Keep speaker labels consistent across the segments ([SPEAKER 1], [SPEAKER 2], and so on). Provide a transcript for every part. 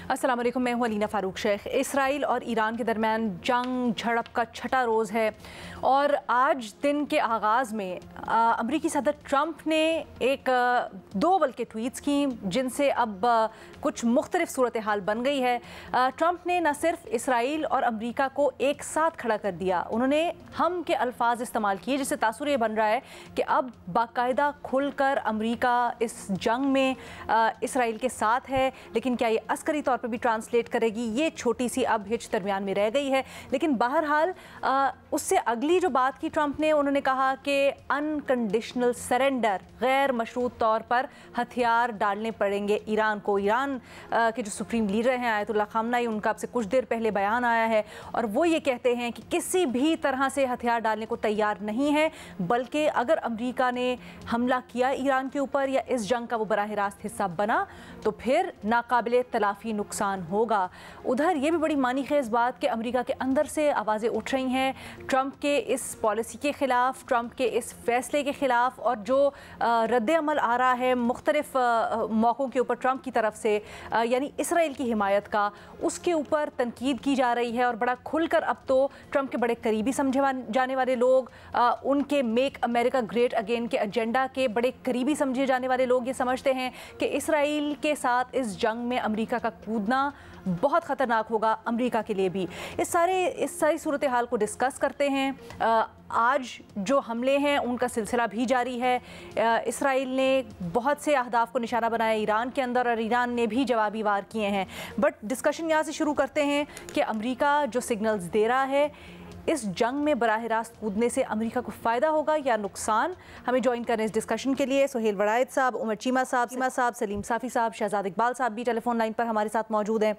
[SPEAKER 1] अस्सलाम वालेकुम, मैं हूं अलीना फ़ारूक शेख। इसराइल और ईरान के दरमियान जंग झड़प का छठा रोज़ है और आज दिन के आगाज़ में अमरीकी सदर ट्रंप ने दो बल्कि ट्वीट्स की जिनसे अब कुछ मुख्तलिफ सूरत हाल बन गई है। ट्रंप ने न सिर्फ इसराइल और अमरीका को एक साथ खड़ा कर दिया, उन्होंने हम के अल्फाज इस्तेमाल किए जिससे तासुर ये बन रहा है कि अब बाकायदा खुलकर अमरीका इस जंग में इसराइल के साथ है। लेकिन क्या ये अस्करी तौर पर भी ट्रांसलेट करेगी, ये छोटी सी अब हिच दरमियान में रह गई है। लेकिन बहरहाल उससे अगली जो बात की ट्रंप ने, उन्होंने कहा कि अनकंडीशनल सरेंडर, गैर मशरूत तौर पर हथियार डालने पड़ेंगे ईरान को। ईरान के जो सुप्रीम लीडर हैं आयतुल्लाह खामनाई, उनका अब से कुछ देर पहले बयान आया है और वो ये कहते हैं कि किसी भी तरह से हथियार डालने को तैयार नहीं है, बल्कि अगर अमरीका ने हमला किया ईरान के ऊपर या इस जंग का वो बराह रास्त हिस्सा बना तो फिर नाकाबिले तलाफी नुकसान होगा। उधर ये भी बड़ी मानी खेज़ बात कि अमरीका के अंदर से आवाज़ें उठ रही हैं ट्रंप के इस पॉलिसी के ख़िलाफ़, ट्रंप के इस फैसले के ख़िलाफ़, और जो रद्द अमल आ रहा है मुख्तलिफ मौक़ों के ऊपर ट्रंप की तरफ से, यानी इसराइल की हिमायत का, उसके ऊपर तनकीद की जा रही है। और बड़ा खुलकर अब तो ट्रंप के बड़े करीबी समझे जाने वाले लोग, उनके मेक अमेरिका ग्रेट अगेन के एजेंडा के बड़े करीबी समझे जाने वाले लोग ये समझते हैं कि इसराइल के साथ इस जंग में अमरीका का कूदना बहुत ख़तरनाक होगा अमरीका के लिए भी। इस सारी सूरत हाल को डिस्कस करते हैं। आज जो हमले हैं उनका सिलसिला भी जारी है। इसराइल ने बहुत से अहदाफ को निशाना बनाया ईरान के अंदर और ईरान ने भी जवाबी वार किए हैं। बट डिस्कशन यहाँ से शुरू करते हैं कि अमरीका जो सिग्नल्स दे रहा है, इस जंग में बराह रास्त कूदने से अमेरिका को फ़ायदा होगा या नुकसान। हमें ज्वाइन करने इस डिस्कशन के लिए सुहेल वड़ायद साहब, उमर चीमा साहब, सलीम साफ़ी साहब, शहजाद इकबाल साहब भी टेलीफोन लाइन पर हमारे साथ मौजूद हैं।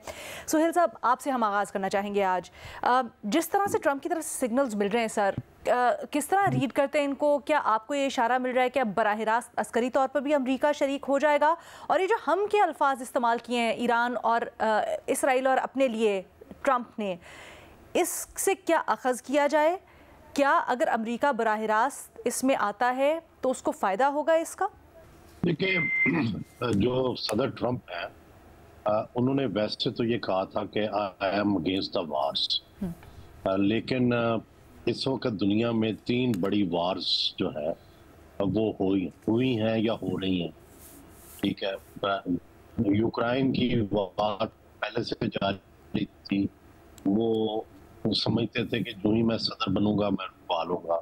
[SPEAKER 1] सुहेल साहब, आपसे हम आगाज़ करना चाहेंगे आज। जिस तरह से ट्रंप की तरफ से सिग्नल्स मिल रहे हैं सर, किस तरह रीड करते हैं इनको? क्या आपको ये इशारा मिल रहा है कि अब बराह रास्त अस्करी तौर पर भी अमरीका शरीक हो जाएगा? और ये जो हम के अल्फाज इस्तेमाल किए हैं ईरान और इसराइल और अपने लिए ट्रंप ने, इससे क्या अखज़ किया जाए? क्या अगर अमेरिका बराह रास्त इसमें आता है तो उसको फ़ायदा होगा इसका?
[SPEAKER 2] देखिए, जो सदर ट्रंप है, उन्होंने वैसे तो ये कहा था कि I am against the wars, लेकिन इस वक्त दुनिया में 3 बड़ी वार्स जो है वो हुई हैं या हो रही हैं। ठीक है, यूक्रेन की वार पहले से जारी थी, वो समझते थे कि जो ही मैं सदर बनूंगा मैं रुकवा लूंगा,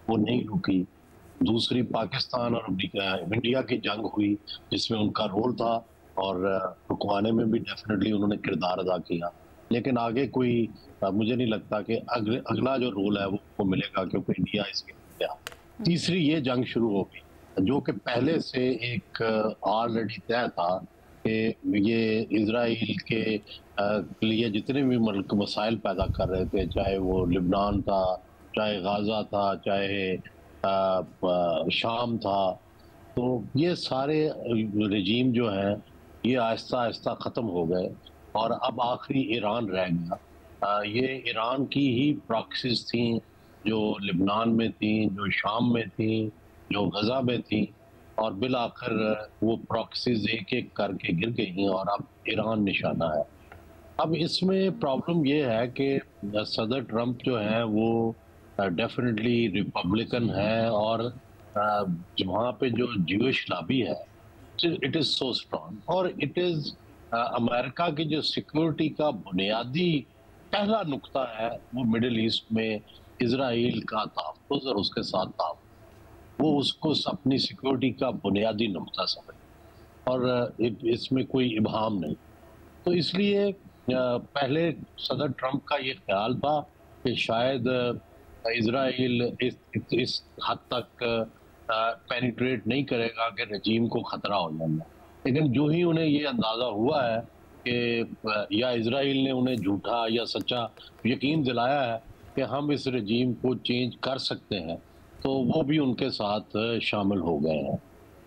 [SPEAKER 2] वो नहीं रुकी। दूसरी पाकिस्तान और इंडिया की जंग हुई जिसमें उनका रोल था और रुकवाने में भी डेफिनेटली उन्होंने किरदार अदा किया, लेकिन आगे कोई मुझे नहीं लगता कि अगला जो रोल है वो मिलेगा, क्योंकि इंडिया इसके गया। तीसरी ये जंग शुरू हो गई जो कि पहले से एक ऑलरेडी तय था कि ये इजराइल के लिए जितने भी मुल्क मसाइल पैदा कर रहे थे, चाहे वो लिबनान था, चाहे गाजा था, चाहे शाम था, तो ये सारे रजीम जो हैं ये आहिस्ता आहिस्ता ख़त्म हो गए और अब आखिरी ईरान रह गया। ये ईरान की ही प्रॉक्सीज थी जो लिबनान में थी, जो शाम में थी, जो गजा में थी, और बिल आखिर वो प्रॉक्सीज एक एक करके गिर गई और अब ईरान निशाना है। अब इसमें प्रॉब्लम ये है कि सदर ट्रंप जो है वो डेफिनेटली रिपब्लिकन है और वहाँ पे जो ज्यूइश लॉबी है इट इज़ सो स्ट्रॉन्ग, और इट इज़ अमेरिका की जो सिक्योरिटी का बुनियादी पहला नुक्ता है वो मिडिल ईस्ट में इजराइल का तहफ़्फ़ुज़ और उसके साथ तहफ़्फ़ुज़, वो उसको अपनी सिक्योरिटी का बुनियादी नुक्ता समझ, और इसमें कोई इबाहम नहीं। तो इसलिए पहले सदर ट्रंप का ये ख्याल था कि शायद इजराइल इस हद तक पेनिट्रेट नहीं करेगा कि रजीम को ख़तरा हो जाएगा, लेकिन जो ही उन्हें ये अंदाज़ा हुआ है कि या इजराइल ने उन्हें झूठा या सच्चा यकीन दिलाया है कि हम इस रजीम को चेंज कर सकते हैं, तो वो भी उनके साथ शामिल हो गए हैं।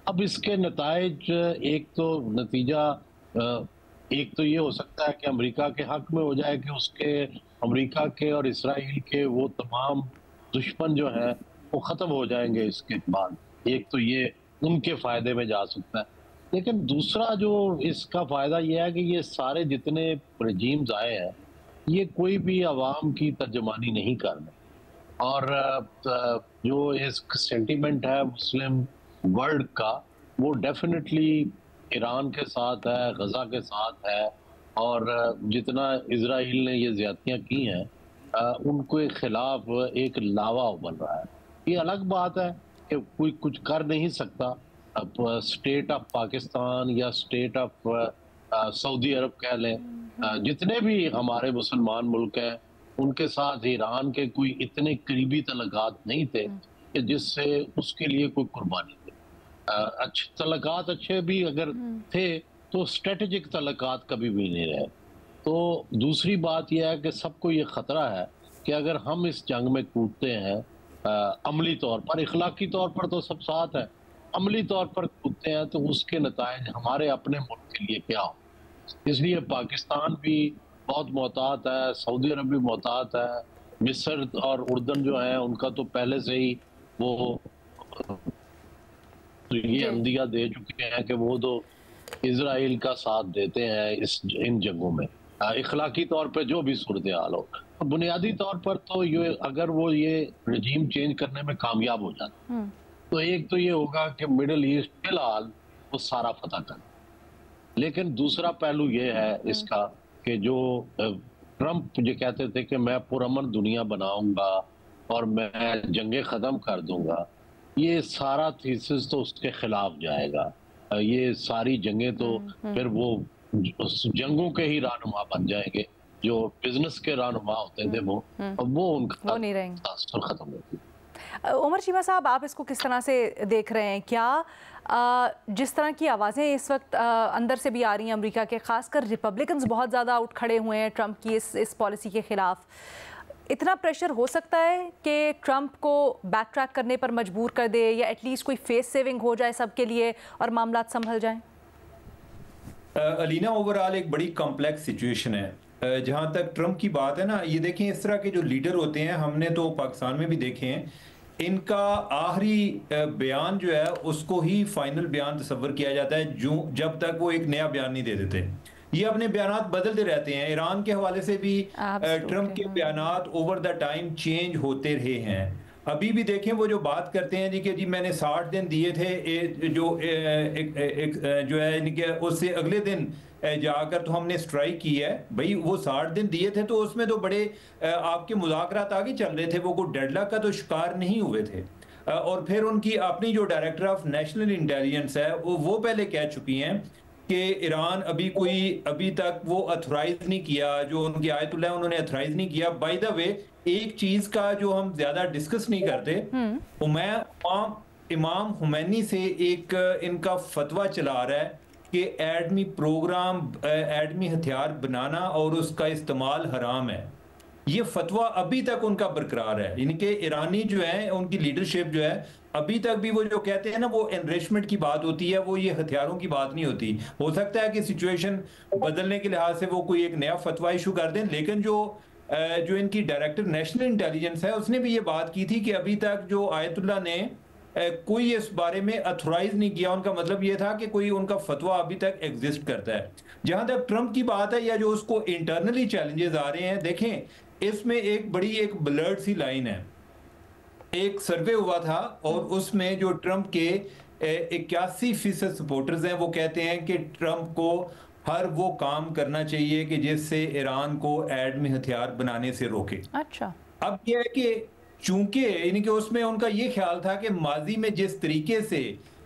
[SPEAKER 2] अब इसके नताइज एक तो ये हो सकता है कि अमेरिका के हक में हो जाए कि उसके अमेरिका के और इसराइल के वो तमाम दुश्मन जो हैं वो ख़त्म हो जाएंगे इसके बाद। एक तो ये उनके फ़ायदे में जा सकता है। लेकिन दूसरा जो इसका फायदा यह है कि ये सारे जितने रजीम्स आए हैं, ये कोई भी आवाम की तर्जुमानी नहीं कर रहे। और जो इस सेंटिमेंट है मुस्लिम वर्ल्ड का, वो डेफिनेटली ईरान के साथ है, गजा के साथ है। और जितना इसराइल ने ये ज्यादतियां की हैं, उनके खिलाफ एक लावा उबल रहा है। ये अलग बात है कि कोई कुछ कर नहीं सकता। अब स्टेट ऑफ पाकिस्तान या स्टेट ऑफ सऊदी अरब कह लें, जितने भी हमारे मुसलमान मुल्क हैं, उनके साथ ईरान के कोई इतने करीबी तल्लुकात नहीं थे कि जिससे उसके लिए कोई कुर्बानी दे। अच्छे तल्लुकात अच्छे भी अगर थे तो स्ट्रेटेजिक तल्लुकात कभी भी नहीं रहे। तो दूसरी बात यह है कि सबको ये खतरा है कि अगर हम इस जंग में कूदते हैं, अमली तौर पर, इखलाकी तौर पर तो सब साथ है, अमली तौर पर कूदते हैं तो उसके नतायज हमारे अपने मुल्क के लिए क्या हो। इसलिए पाकिस्तान भी बहुत मोहतात है, सऊदी अरब भी मोहतात है, मिस्र और उर्दन जो है उनका तो पहले से ही वो तो ये अंदिया दे चुके हैं कि वो तो इसराइल का साथ देते हैं इन जंगों में, इखलाकी तौर पर जो भी सूरत हाल हो। बुनियादी तौर पर तो ये अगर वो ये रजीम चेंज करने में कामयाब हो जाते तो एक तो ये होगा कि मिडल ईस्ट फिलहाल वो सारा फतह कर। लेकिन दूसरा पहलू ये है इसका कि जो ट्रंप जो कहते थे कि मैं पुरअमन दुनिया बनाऊंगा और मैं जंगे खत्म कर दूंगा, ये सारा थीसिस तो उसके खिलाफ जाएगा। ये सारी जंगें तो फिर वो जंगों के ही रहनुमा बन जाएंगे, जो बिजनेस के रहनुमा होते थे वो उनका
[SPEAKER 1] नहीं रहेंगे,
[SPEAKER 2] तासुर खत्म होगी।
[SPEAKER 1] उमर चीमा साहब, आप इसको किस तरह से देख रहे हैं? क्या जिस तरह की आवाज़ें इस वक्त अंदर से भी आ रही हैं अमेरिका के, खासकर रिपब्लिकन्स बहुत ज़्यादा उठ खड़े हुए हैं ट्रंप की इस पॉलिसी के ख़िलाफ़, इतना प्रेशर हो सकता है कि ट्रंप को बैक ट्रैक करने पर मजबूर कर दे या एटलीस्ट कोई फेस सेविंग हो जाए सबके लिए और मामला संभल जाएं?
[SPEAKER 3] अलीना, ओवरऑल एक बड़ी कॉम्प्लेक्स सिचुएशन है। जहाँ तक ट्रंप की बात है ना, ये देखें इस तरह के जो लीडर होते हैं, हमने तो पाकिस्तान में भी देखे हैं, इनका आखिरी बयान जो है उसको ही फाइनल बयान तस्वर किया जाता है जब तक वो एक नया बयान नहीं दे देते। ये अपने बयानात बदलते रहते हैं। ईरान के हवाले से भी ट्रंप के बयानात ओवर द टाइम चेंज होते रहे हैं। अभी भी देखें वो जो बात करते हैं जी कि जी मैंने 60 दिन दिए थे, जो है इनके उससे अगले दिन जाकर तो हमने स्ट्राइक की है। भाई वो 60 दिन दिए थे तो उसमें तो बड़े आपके मुज़ाकरात आगे चल रहे थे, वो कोई डेडलॉक का तो शिकार नहीं हुए थे। और फिर उनकी अपनी जो डायरेक्टर ऑफ नेशनल इंटेलिजेंस है वो पहले कह चुकी हैं कि ईरान अभी तक वो अथोराइज नहीं किया, जो उनकी आयतुल्लाह उन्होंने अथोराइज नहीं किया। बाय द वे, एक चीज का जो हम ज्यादा डिस्कस नहीं करते, इमाम हुमैनी से एक इनका फतवा चला रहा है कि एटमी प्रोग्राम, एटमी हथियार बनाना और उसका इस्तेमाल हराम है। ये फतवा अभी तक उनका बरकरार है। इनके ईरानी जो है, उनकी लीडरशिप जो है, अभी तक भी वो जो कहते हैं ना, वो एनरिचमेंट की बात होती है, वो ये हथियारों की बात नहीं होती। हो सकता है कि सिचुएशन बदलने के लिहाज से वो कोई एक नया फतवा इशू कर दें, लेकिन जो इनकी डायरेक्टर नेशनल इंटेलिजेंस है उसने भी ये बात की थी कि अभी तक जो आयतुल्लाह ने कोई इस बारे में अथोराइज नहीं किया। उनका मतलब ये था कि कोई उनका फतवा अभी तक एग्जिस्ट करता है। जहां तक ट्रंप की बात है या जो उसको इंटरनली चैलेंजेस आ रहे हैं, देखें इसमें एक बड़ी एक ब्लर्ड सी लाइन है। एक सर्वे हुआ था और उसमें जो ट्रंप के 81% सपोर्टर्स हैं वो कहते हैं कि ट्रंप को हर वो काम करना चाहिए कि जिससे ईरान को एटमी हथियार बनाने से रोके।
[SPEAKER 1] अच्छा,
[SPEAKER 3] अब यह है कि चूंकि इनके उसमें उनका ये ख्याल था कि माजी में जिस तरीके से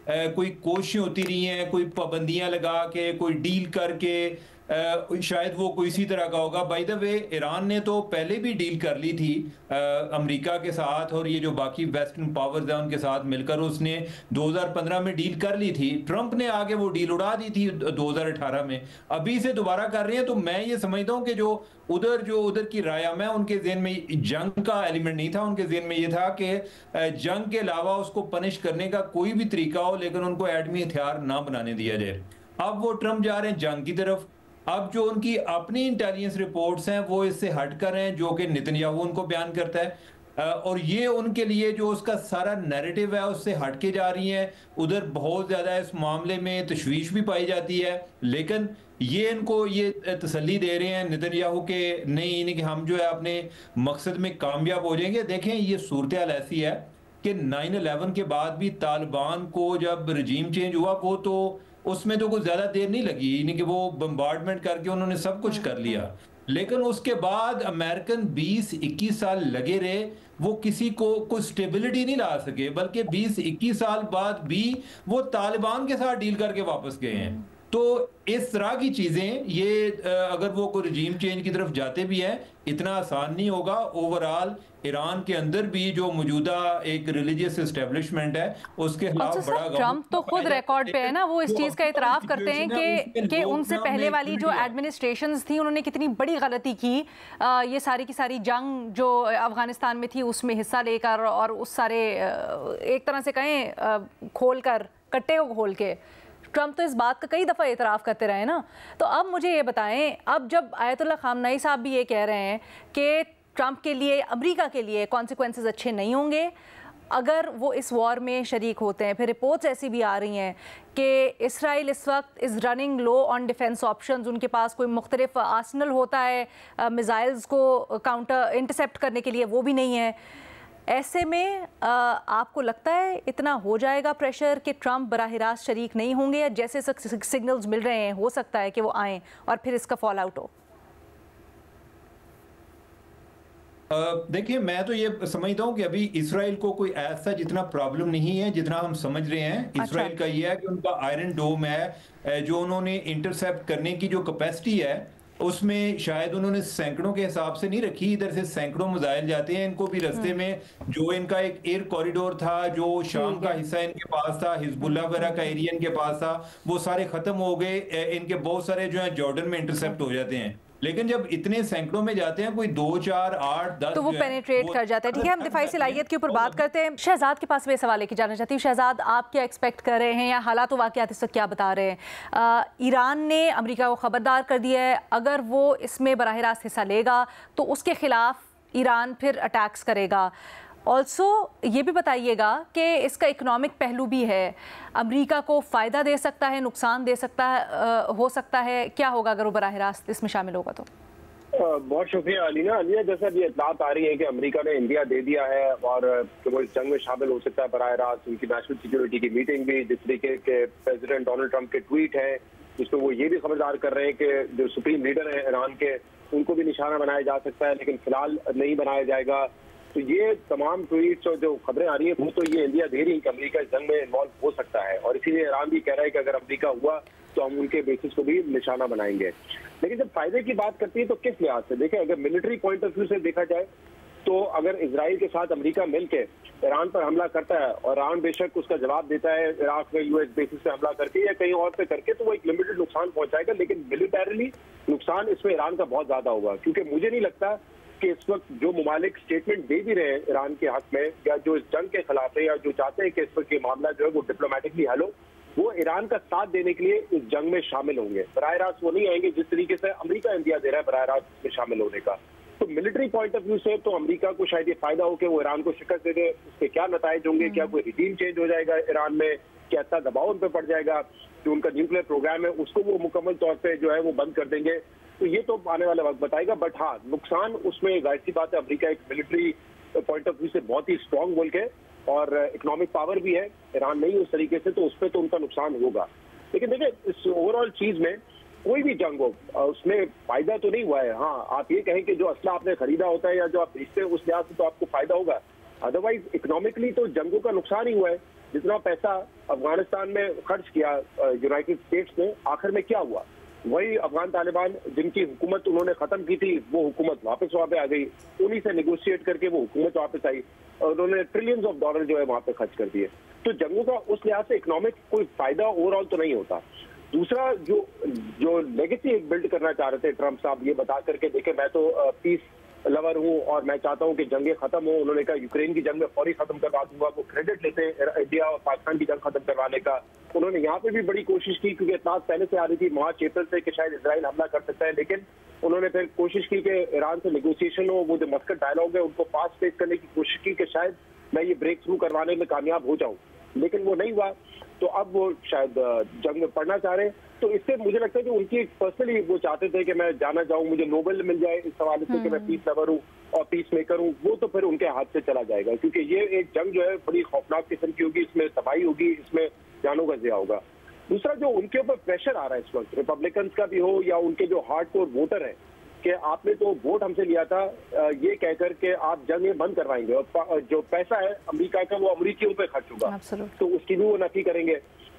[SPEAKER 3] कोई कोशिशें होती रही हैं, कोई पाबंदियां लगा के, कोई डील करके, शायद वो कोई इसी तरह का होगा। बाय द वे, ईरान ने तो पहले भी डील कर ली थी अमेरिका के साथ और ये जो बाकी वेस्टर्न पावर्स हैं उनके साथ मिलकर उसने 2015 में डील कर ली थी। ट्रंप ने आगे वो डील उड़ा दी थी 2018 में। अभी से दोबारा कर रहे हैं। तो मैं ये समझता हूँ कि जो उधर की राया में उनके ज़हन में जंग का एलिमेंट नहीं था। उनके ज़हन में ये था कि जंग के अलावा उसको पनिश करने का कोई भी तरीका हो, लेकिन उनको एटमी हथियार ना बनाने दिया जाए। अब वो ट्रंप जा रहे हैं जंग की तरफ। अब जो उनकी अपनी इंटेलिजेंस रिपोर्ट्स हैं वो इससे हट कर हैं, जो कि नेतन्याहू उनको बयान करता है। और ये उनके लिए जो उसका सारा नैरेटिव है उससे हटके जा रही हैं। उधर बहुत ज़्यादा इस मामले में तशवीश भी पाई जाती है, लेकिन ये इनको ये तसल्ली दे रहे हैं नेतन्याहू के नहीं कि हम जो है अपने मकसद में कामयाब हो जाएंगे। देखें ये सूरत हाल ऐसी है कि 9/11 के बाद भी तालिबान को जब रजीम चेंज हुआ वो तो उसमें तो कुछ ज़्यादा देर नहीं लगी, यानी कि वो बम्बार्डमेंट करके उन्होंने सब कुछ कर लिया, लेकिन उसके बाद अमेरिकन 20-21 साल लगे रहे, वो किसी को कोई स्टेबिलिटी नहीं ला सके, बल्कि 20-21 साल बाद भी वो तालिबान के साथ डील करके वापस गए हैं। तो इस तरह की चीजें ये अगर वो कोई रजीम चेंज की तरफ जाते भी हैं, इतना आसान नहीं होगा। ओवरऑल ईरान के अंदर भी जो मौजूदा एक रिलीजियस एस्टेब्लिशमेंट है उसके खिलाफ बड़ा
[SPEAKER 1] ट्रम्प तो खुद रिकॉर्ड पे है ना, वो इस चीज का इतराफ करते हैं कि उनसे पहले वाली जो एडमिनिस्ट्रेशंस थी उन्होंने कितनी बड़ी गलती की, ये सारी की सारी जंग जो अफगानिस्तान में थी उसमें हिस्सा लेकर और उस सारे एक तरह से कहें खोल कर कट्टे को खोल के। ट्रम्प तो इस बात का कई दफ़ा इतराफ़ करते रहे ना। तो अब मुझे ये बताएं, अब जब आयतुल्लाह खामनेई साहब भी ये कह रहे हैं कि ट्रम्प के लिए, अमेरिका के लिए कॉन्सिक्वेंसेस अच्छे नहीं होंगे अगर वो इस वॉर में शरीक होते हैं, फिर रिपोर्ट्स ऐसी भी आ रही हैं कि इसराइल इस वक्त is running low on defence options, उनके पास कोई मुख्तलिफ आर्सनल होता है मिसाइल्स को काउंटर इंटरसेप्ट करने के लिए, वो भी नहीं है। ऐसे में आपको लगता है इतना हो जाएगा प्रेशर कि ट्रम्प बराह रास्त शरीक नहीं होंगे, या जैसे सिग्नल्स मिल रहे हैं हो सकता है कि वो आएँ और फिर इसका फॉल आउट हो?
[SPEAKER 3] देखिए मैं तो ये समझता हूँ कि अभी इसराइल को कोई ऐसा जितना प्रॉब्लम नहीं है जितना हम समझ रहे हैं। इसराइल का ये है कि उनका आयरन डोम है, जो उन्होंने इंटरसेप्ट करने की जो कैपेसिटी है उसमें शायद उन्होंने सैकड़ों के हिसाब से नहीं रखी, इधर से सैकड़ों मिसाइल जाते हैं इनको भी रास्ते में। जो इनका एक एयर कॉरिडोर था जो शाम का हिस्सा इनके पास था, हिजबुल्लाह वगैरह का एरिया इनके पास था, वो सारे खत्म हो गए। इनके बहुत सारे जो है जॉर्डन में इंटरसेप्ट हो जाते हैं, लेकिन जब इतने सैकड़ों में जाते हैं कोई 2, 4, 8, 10
[SPEAKER 1] तो वो पेनिट्रेट कर जाता है। ठीक है, हम दिफाई सलाहियत के ऊपर बात करते हैं। शहजाद के पास मैं सवाल लेके जाना चाहती हूँ। शहजाद, आप क्या एक्सपेक्ट कर रहे हैं या हालात वाक़यात इस वक्त क्या बता रहे हैं? ईरान ने अमेरिका को खबरदार कर दिया है, अगर वो इसमें बराह रास्त हिस्सा लेगा तो उसके खिलाफ ईरान फिर अटैक्स करेगा। ऑल्सो ये भी बताइएगा कि इसका इकोनॉमिक पहलू भी है, अमेरिका को फ़ायदा दे सकता है, नुकसान दे सकता है, हो सकता है, क्या होगा अगर वो बराह रास्त इसमें शामिल होगा तो?
[SPEAKER 4] बहुत शुक्रिया अलीना। जैसा अभी इत्तलात आ रही है कि अमेरिका ने इंडिया दे दिया है और वो इस जंग में शामिल हो सकता है बराह रास्त। उनकी नेशनल सिक्योरिटी की मीटिंग भी, जिस तरीके के प्रेसिडेंट डोनाल्ड ट्रंप के ट्वीट है जिसमें वो ये भी खबरदार कर रहे हैं कि जो सुप्रीम लीडर है ईरान के उनको भी निशाना बनाया जा सकता है, लेकिन फिलहाल नहीं बनाया जाएगा। तो ये तमाम ट्वीट्स और जो खबरें आ रही है वो तो ये इंडिया दे रही है कि अमेरिका इस जंग में इन्वॉल्व हो सकता है, और इसीलिए ईरान भी कह रहा है कि अगर अमेरिका हुआ तो हम उनके बेसिस को भी निशाना बनाएंगे। लेकिन जब फायदे की बात करती है तो किस लिहाज से देखें, अगर मिलिट्री पॉइंट ऑफ व्यू से देखा जाए तो अगर इजराइल के साथ अमेरिका मिलकर ईरान पर हमला करता है और ईरान बेशक उसका जवाब देता है इराक में यूएस बेसिस पे हमला करके या कहीं और पे करके, तो वो एक लिमिटेड नुकसान पहुंचाएगा, लेकिन मिलिटरीली नुकसान इसमें ईरान का बहुत ज्यादा होगा। क्योंकि मुझे नहीं लगता कि इस वक्त जो ममालिक स्टेटमेंट दे भी रहे हैं ईरान के हक में या जो इस जंग के खिलाफ है या जो चाहते हैं कि इस वक्त ये मामला जो है वो डिप्लोमेटिकली हल हो, वो ईरान का साथ देने के लिए इस जंग में शामिल होंगे। बराह रास्त वो नहीं आएंगे जिस तरीके से अमेरिका इंडिया दे रहा है बराह रास्त में शामिल होने का। तो मिलिट्री पॉइंट ऑफ व्यू से तो अमेरिका को शायद ये फायदा हो कि वो ईरान को शिकस्त दे दे। उसके क्या नताइज होंगे, क्या कोई रिजीम चेंज हो जाएगा ईरान में, क्या इतना दबाव उन पर पड़ जाएगा, जो उनका न्यूक्लियर प्रोग्राम है उसको वो मुकम्मल तौर पर जो है वो बंद कर देंगे, तो ये तो आने वाला वक्त बताएगा। बट हाँ, नुकसान उसमें जाहिर सी बात है, अमेरिका एक मिलिट्री पॉइंट ऑफ व्यू से बहुत ही स्ट्रांग मुल्क है और इकोनॉमिक पावर भी है, ईरान नहीं उस तरीके से, तो उस पर तो उनका नुकसान होगा। लेकिन देखिए इस ओवरऑल चीज में कोई भी जंग हो उसमें फायदा तो नहीं हुआ है। हाँ, आप ये कहें कि जो असला आपने खरीदा होता है या जो आप बेचते हैं उस लिहाज से तो आपको फायदा होगा, अदरवाइज इकोनॉमिकली तो जंगों का नुकसान ही हुआ है। जितना पैसा अफगानिस्तान में खर्च किया यूनाइटेड स्टेट्स ने, आखिर में क्या हुआ? वही अफगान तालिबान जिनकी हुकूमत उन्होंने खत्म की थी वो हुकूमत वापस वहां पे आ गई, उन्हीं से नेगोशिएट करके वो हुकूमत वापस आई और उन्होंने ट्रिलियंस ऑफ डॉलर जो है वहां पे खर्च कर दिए। तो जंगों का उस लिहाज से इकोनॉमिक कोई फायदा ओवरऑल तो नहीं होता। दूसरा जो लेगेसी बिल्ड करना चाह रहे थे ट्रम्प साहब, ये बता करके देखे मैं तो पीस लवर हूँ और मैं चाहता हूँ कि जंगें खत्म हो। उन्होंने कहा यूक्रेन की जंग में फौरी खत्म करवा दूंगा। वो क्रेडिट लेते हैं इंडिया और पाकिस्तान की जंग खत्म करवाने का। उन्होंने यहाँ पे भी बड़ी कोशिश की, क्योंकि इतना पहले से आ रही थी मार्च अप्रैल से कि शायद इजराइल हमला कर सकता है, लेकिन उन्होंने फिर कोशिश की कि ईरान से नेगोशिएशन हो, वो जो मस्कट डायलॉग है उनको फास्ट पेस करने की कोशिश की कि शायद मैं ये ब्रेक थ्रू करवाने में कामयाब हो जाऊं, लेकिन वो नहीं हुआ। तो अब वो शायद जंग में पढ़ना चाह रहे हैं। तो इससे मुझे लगता है कि उनकी पर्सनली वो चाहते थे कि मैं जाना जाऊं, मुझे नोबेल मिल जाए इस हवाले से कि मैं पीस लवर हूं और पीस मेकर हूं। वो तो फिर उनके हाथ से चला जाएगा, क्योंकि ये एक जंग जो है बड़ी खौफनाक किस्म की होगी, इसमें तबाही होगी, इसमें जानों का ज़िया होगा। दूसरा, जो उनके ऊपर प्रेशर आ रहा है इस वक्त, रिपब्लिकन का भी हो या उनके जो हार्डकोर वोटर है, कि आपने तो वोट हमसे लिया था ये कहकर के आप जंग बंद करवाएंगे और जो पैसा है अमेरिका का वो अमरीकियों पे खर्च होगा, तो उसकी भी वो नफी करेंगे।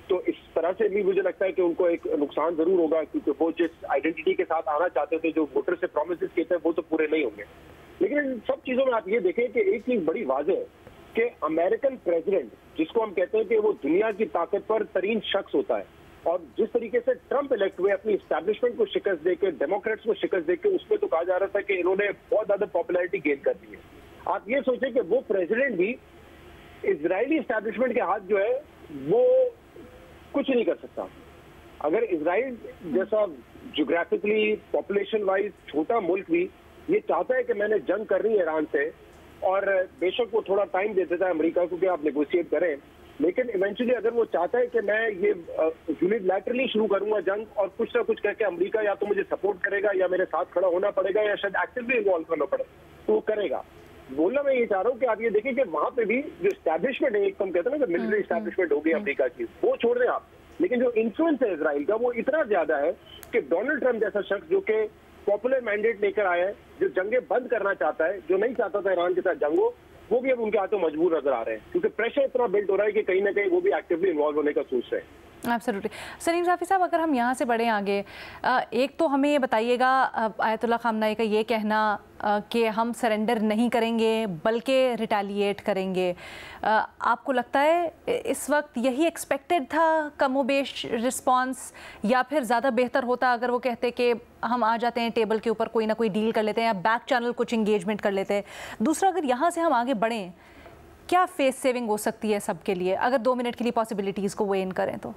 [SPEAKER 4] तो इस तरह से भी मुझे लगता है कि उनको एक नुकसान जरूर होगा, क्योंकि वो जिस आइडेंटिटी के साथ आना चाहते थे, जो वोटर से प्रोमिस किए थे, वो तो पूरे नहीं होंगे। लेकिन इन सब चीजों में आप ये देखें कि एक चीज बड़ी वाज़ेह है कि अमेरिकन प्रेसिडेंट, जिसको हम कहते हैं कि वो दुनिया की ताकतवर तरीन शख्स होता है, और जिस तरीके से ट्रंप इलेक्ट हुए अपनी स्टैब्लिशमेंट को शिकस्त देके, डेमोक्रेट्स को शिकस्त देके, उसमें तो कहा जा रहा था कि इन्होंने बहुत ज्यादा पॉपुलैरिटी गेन कर दी है। आप ये सोचें कि वो प्रेसिडेंट भी इजरायली स्टैब्लिशमेंट के हाथ जो है वो कुछ नहीं कर सकता। अगर इजराइल जैसा ज्योग्राफिकली पॉपुलेशन वाइज छोटा मुल्क भी ये चाहता है कि मैंने जंग कर रही है ईरान से, और बेशक वो थोड़ा टाइम दे देता है अमेरिका को कि आप नेगोशिएट करें, लेकिन इवेंचुअली अगर वो चाहता है कि मैं ये यूनिलैटरली शुरू करूंगा जंग, और कुछ ना कुछ करके अमेरिका या तो मुझे सपोर्ट करेगा या मेरे साथ खड़ा होना पड़ेगा या शायद एक्टिवली इन्वॉल्व करना पड़े, तो वो करेगा। बोलना मैं ये चाह रहा हूँ कि आप ये देखिए कि वहां पे भी जो स्टैब्लिशमेंट है, एक तो हम कहते हैं ना कि मिलिट्री स्टैब्लिशमेंट होगी अमेरिका की, वो छोड़ दें आप, लेकिन जो इन्फ्लुएंस है इजराइल का वो इतना ज्यादा है कि डोनाल्ड ट्रंप जैसा शख्स जो कि पॉपुलर मैंडेट लेकर आया है, जो जंगे बंद करना चाहता है, जो नहीं चाहता था ईरान के साथ जंग हो, वो भी अब उनके हाथों मजबूर नजर आ रहे हैं, क्योंकि प्रेशर इतना बिल्ड हो रहा है कि कहीं ना कहीं वो भी एक्टिवली इन्वॉल्व होने का सोच रहे हैं।
[SPEAKER 1] एब्सोल्युटली। सलीम साफ़ी साहब, अगर हम यहाँ से बढ़ें आगे, एक तो हमें ये बताइएगा आयतुल्लाह ख़ामनेई का ये कहना कि हम सरेंडर नहीं करेंगे बल्कि रिटेलिएट करेंगे, आपको लगता है इस वक्त यही एक्सपेक्टेड था कमोबेश रिस्पांस, या फिर ज़्यादा बेहतर होता अगर वो कहते कि हम आ जाते हैं टेबल के ऊपर, कोई ना कोई डील कर लेते हैं या बैक चैनल कुछ इंगेजमेंट कर लेते हैं? दूसरा, अगर यहाँ से हम आगे बढ़ें, क्या फेस सेविंग हो सकती है सबके लिए, अगर 2 मिनट के लिए पॉसिबिलिटीज़ को वेन करें तो?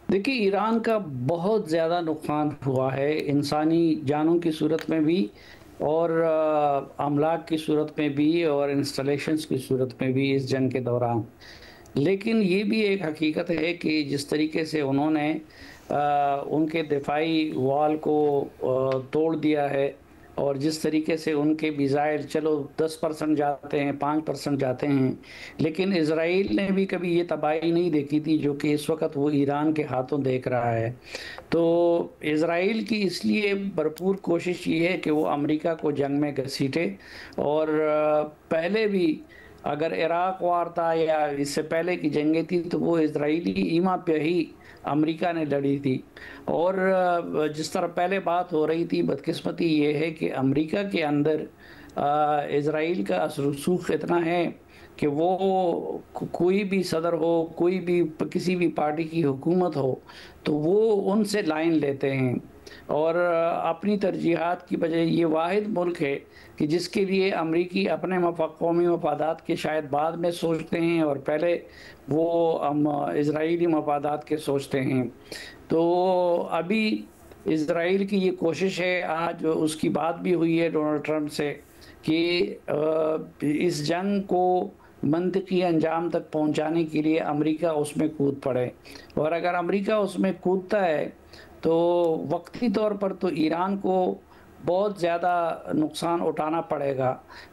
[SPEAKER 5] देखिए, ईरान का बहुत ज़्यादा नुकसान हुआ है, इंसानी जानों की सूरत में भी और अमलाक की सूरत में भी और इंस्टॉलेशंस की सूरत में भी इस जंग के दौरान। लेकिन ये भी एक हकीकत है कि जिस तरीके से उन्होंने उनके दिफाई वॉल को तोड़ दिया है, और जिस तरीके से उनके मिसाइल चलो 10% जाते हैं, 5% जाते हैं, लेकिन इजराइल ने भी कभी ये तबाही नहीं देखी थी जो कि इस वक्त वो ईरान के हाथों देख रहा है। तो इजराइल की इसलिए भरपूर कोशिश ये है कि वो अमेरिका को जंग में घसीटे, और पहले भी अगर इराक वार था या इससे पहले की जंगें थी तो वो इजराइली ईमा पे ही अमेरिका ने लड़ी थी। और जिस तरह पहले बात हो रही थी, बदकिस्मती ये है कि अमेरिका के अंदर इजराइल का रसूख इतना है कि वो कोई भी सदर हो, कोई भी किसी भी पार्टी की हुकूमत हो, तो वो उनसे लाइन लेते हैं, और अपनी तरजीहात की बजाय ये वाहिद मुल्क है कि जिसके लिए अमरीकी अपने कौमी मफादात के शायद बाद में सोचते हैं और पहले वो इजराइली मफादात के सोचते हैं। तो अभी इजराइल की ये कोशिश है, आज उसकी बात भी हुई है डोनाल्ड ट्रंप से, कि इस जंग को मंतकी अंजाम तक पहुंचाने के लिए अमेरिका उसमें कूद पड़े, और अगर अमेरिका उसमें कूदता है तो वक्ती तौर पर तो ईरान को बहुत ज़्यादा नुकसान उठाना पड़ेगा,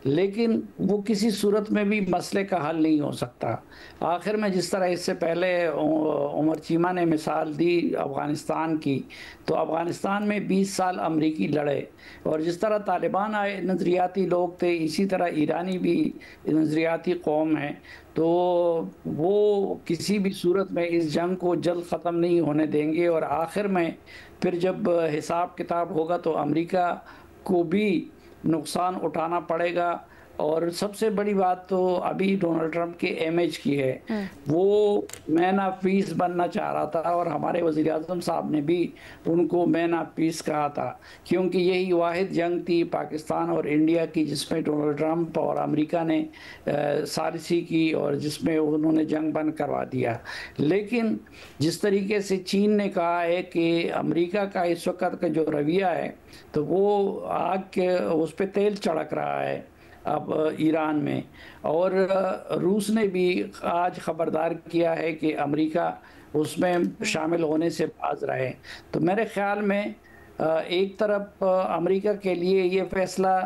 [SPEAKER 5] लेकिन वो किसी सूरत में भी मसले का हल नहीं हो सकता। आखिर में जिस तरह इससे पहले उमर चीमा ने मिसाल दी अफ़गानिस्तान की, तो अफ़गानिस्तान में 20 साल अमरीकी लड़े, और जिस तरह तालिबान आए नज़रियाती लोग थे, इसी तरह ईरानी भी नज़रियाती कौम है, तो वो किसी भी सूरत में इस जंग को जल्द ख़त्म नहीं होने देंगे, और आखिर में फिर जब हिसाब किताब होगा तो अमेरिका को भी नुकसान उठाना पड़ेगा। और सबसे बड़ी बात तो अभी डोनाल्ड ट्रंप के इमेज की है। वो मैन ऑफ पीस बनना चाह रहा था और हमारे वज़ीर आज़म साहब ने भी उनको मैन ऑफ पीस कहा था, क्योंकि यही वाहिद जंग थी पाकिस्तान और इंडिया की जिसमें डोनाल्ड ट्रंप और अमेरिका ने सालिसी की और जिसमें उन्होंने जंग बंद करवा दिया। लेकिन जिस तरीके से चीन ने कहा है कि अमेरिका का इस वक्त का जो रवैया है, तो वो आग के उस पर तेल चढ़क रहा है अब ईरान में। और रूस ने भी आज खबरदार किया है कि अमेरिका उसमें शामिल होने से बाज रहे। तो मेरे ख्याल में एक तरफ अमेरिका के लिए ये फैसला,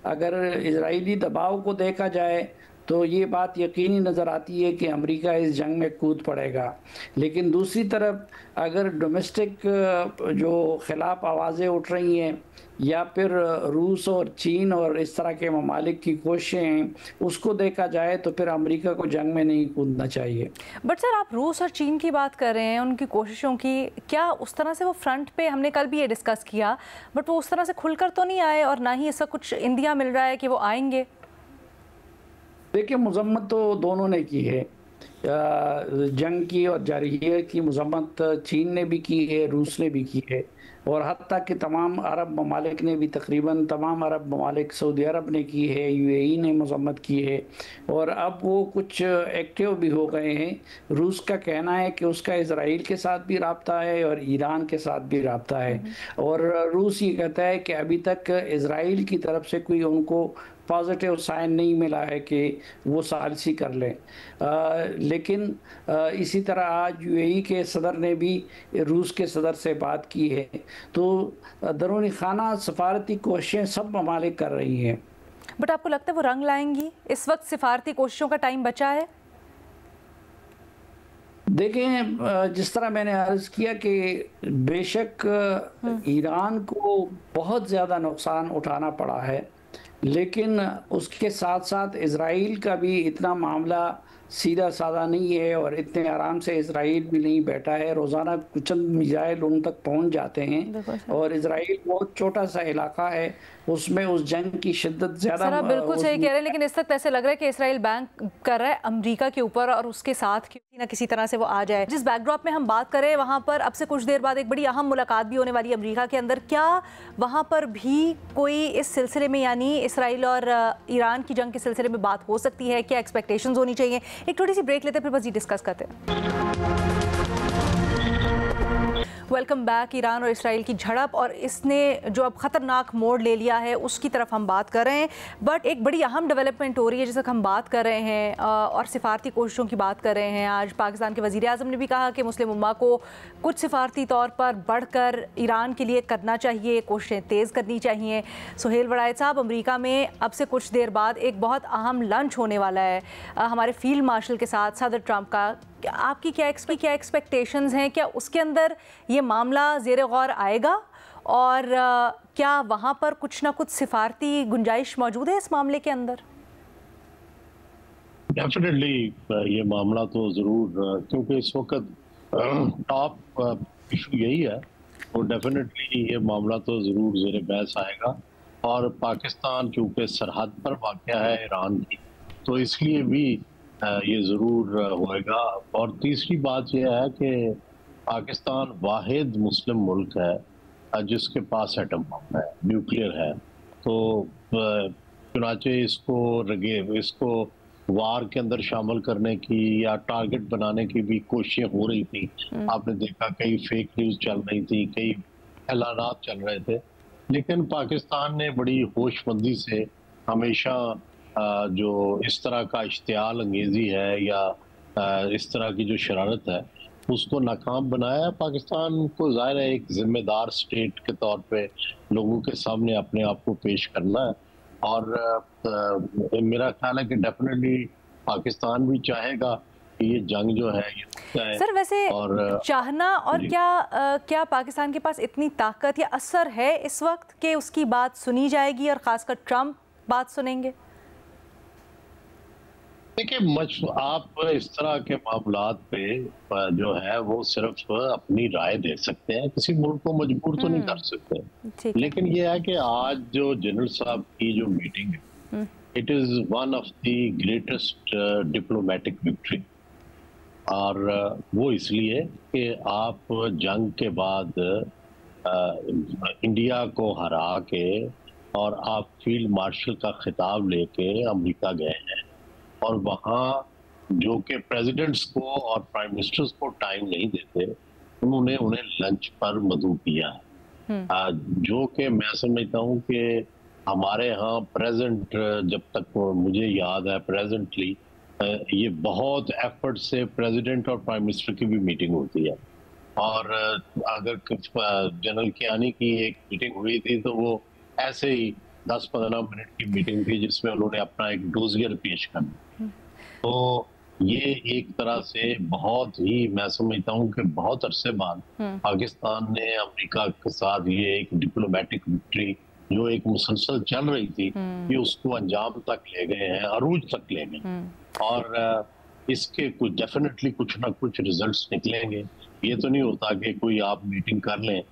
[SPEAKER 5] अगर इजरायली दबाव को देखा जाए तो ये बात यकीनी नज़र आती है कि अमेरिका इस जंग में कूद पड़ेगा। लेकिन दूसरी तरफ अगर डोमेस्टिक जो खिलाफ आवाज़ें उठ रही हैं या फिर रूस और चीन और इस तरह के ममालिक की कोशिशें हैं, उसको देखा जाए तो फिर अमेरिका को जंग में नहीं कूदना चाहिए।
[SPEAKER 1] बट सर, आप रूस और चीन की बात कर रहे हैं, उनकी कोशिशों की, क्या उस तरह से वो फ्रंट पे, हमने कल भी ये डिस्कस किया, बट वो उस तरह से खुलकर तो नहीं आए और ना ही ऐसा कुछ इंदिया मिल रहा है कि वो आएंगे।
[SPEAKER 5] देखिए, मजम्मत तो दोनों ने की है, जंग की और जारहिया की मजम्मत चीन ने भी की है, रूस ने भी की है, और हत्ता कि तमाम अरब ममालिक ने भी, तकरीबन तमाम अरब ममालिक, सऊदी अरब ने की है, यूएई ने मजम्मत की है, और अब वो कुछ एक्टिव भी हो गए हैं। रूस का कहना है कि उसका इजराइल के साथ भी राब्ता है और ईरान के साथ भी राब्ता है, और रूस ये कहता है कि अभी तक इजराइल की तरफ से कोई उनको पॉजिटिव साइन नहीं मिला है कि वो सालिसी कर लें। लेकिन इसी तरह आज यूएई के सदर ने भी रूस के सदर से बात की है। तो दरूनी खाना सफारती कोशिशें सब ममालिक कर रही हैं।
[SPEAKER 1] बट आपको लगता है वो रंग लाएंगी? इस वक्त सिफारती कोशिशों का टाइम बचा है?
[SPEAKER 5] देखें, जिस तरह मैंने अर्ज़ किया कि बेशक ईरान को बहुत ज़्यादा नुकसान उठाना पड़ा है, लेकिन उसके साथ साथ इज़राइल का भी इतना मामला सीधा साधा नहीं है और इतने आराम से इज़राइल भी नहीं बैठा है। रोज़ाना कुछ मिसाइल उन तक पहुंच जाते हैं और इज़राइल बहुत छोटा सा इलाका है, उसमें उस जंग की शिद्दत ज़्यादा।
[SPEAKER 1] सर, बिल्कुल सही कह रहे हैं, लेकिन इस वक्त ऐसे लग रहा है कि इज़राइल बैंक कर रहा है अमेरिका के ऊपर और उसके साथ किसी ना किसी तरह से वो आ जाए। जिस बैकड्रॉप में हम बात करें, वहाँ पर अब से कुछ देर बाद एक बड़ी अहम मुलाकात भी होने वाली है अमेरिका के अंदर। क्या वहाँ पर भी कोई इस सिलसिले में, यानी इज़राइल और ईरान की जंग के सिलसिले में बात हो सकती है? क्या एक्सपेक्टेशंस होनी चाहिए? एक छोटी सी ब्रेक लेते हैं, फिर मज़ीद डिस्कस करते हैं। Welcome back. ईरान और इस्राइल की झड़प और इसने जो अब ख़तरनाक मोड़ ले लिया है उसकी तरफ हम बात कर रहे हैं। बट एक बड़ी अहम डेवलपमेंट हो रही है जिस तक हम बात कर रहे हैं और सिफारती कोशिशों की बात कर रहे हैं। आज पाकिस्तान के वज़ीर आज़म ने भी कहा कि मुस्लिम उम्मा को कुछ सिफारती तौर पर बढ़कर ईरान के लिए करना चाहिए, कोशिशें तेज़ करनी चाहिए। सुहेल वड़ायत साहब, अमेरिका में अब से कुछ देर बाद एक बहुत अहम लंच होने वाला है हमारे फील्ड मार्शल के साथ, सदर ट्रंप का। आपकी क्या एक्सपेक्टेशंस हैं? क्या उसके अंदर ये मामला ज़ेर गौर आएगा और क्या वहाँ पर कुछ ना कुछ सिफारती गुंजाइश मौजूद है इस मामले के अंदर?
[SPEAKER 2] डेफिनेटली ये मामला तो ज़रूर, क्योंकि इस वक्त टॉप इशू यही है, और डेफिनेटली ये मामला तो ज़रूर ज़ेर बहस आएगा। और पाकिस्तान चूँकि सरहद पर वाक़या है ईरान की, तो इसलिए भी ये ज़रूर होएगा। और तीसरी बात यह है कि पाकिस्तान वाहिद मुस्लिम मुल्क है जिसके पास एटम बम है, न्यूक्लियर है। तो चुनाचे इसको वार के अंदर शामिल करने की या टारगेट बनाने की भी कोशिशें हो रही थी। आपने देखा कई फेक न्यूज़ चल रही थी, कई ऐलानात चल रहे थे, लेकिन पाकिस्तान ने बड़ी होशमंदी से हमेशा जो इस तरह का इश्तियाल अंगेज़ी है या इस तरह की जो शरारत है उसको नाकाम बनाया। पाकिस्तान को ज़ाहिर है एक जिम्मेदार स्टेट के तौर पे लोगों के सामने अपने आप को पेश करना है, और मेरा ख्याल है कि डेफिनेटली पाकिस्तान भी चाहेगा कि ये जंग जो है ये
[SPEAKER 1] सर, वैसे और चाहना और क्या पाकिस्तान के पास इतनी ताकत या असर है इस वक्त कि उसकी बात सुनी जाएगी और ख़ासकर ट्रंप बात सुनेंगे?
[SPEAKER 2] देखिए, आप इस तरह के मामलात पे जो है वो सिर्फ अपनी राय दे सकते हैं, किसी मुल्क को मजबूर तो नहीं कर सकते। लेकिन ये है कि आज जो जनरल साहब की जो मीटिंग है it is one of the greatest diplomatic victory. और वो इसलिए कि आप जंग के बाद इंडिया को हरा के और आप फील्ड मार्शल का खिताब लेके अमेरिका गए हैं, और वहाँ जो कि प्रेसिडेंट्स को और प्राइम मिनिस्टर्स को टाइम नहीं देते, उन्होंने उन्हें लंच पर मदऊ किया है। जो कि मैं समझता हूँ कि हमारे यहाँ प्रेजेंट, जब तक मुझे याद है प्रेजेंटली, ये बहुत एफर्ट से प्रेसिडेंट और प्राइम मिनिस्टर की भी मीटिंग होती है। और अगर जनरल कियानी की एक मीटिंग हुई थी तो वो ऐसे ही 10-15 मिनट की मीटिंग थी जिसमें उन्होंने अपना एक डोजियर पेश करना। तो ये एक तरह से बहुत ही, मैं समझता हूँ कि बहुत अरसे बाद पाकिस्तान ने अमेरिका के साथ ये एक डिप्लोमेटिक विक्ट्री जो एक मुसलसल चल रही थी, ये उसको अंजाम तक ले गए हैं, अरूज तक ले गए। और इसके कुछ डेफिनेटली कुछ ना कुछ रिजल्ट्स निकलेंगे। ये तो नहीं होता कि कोई आप मीटिंग कर लें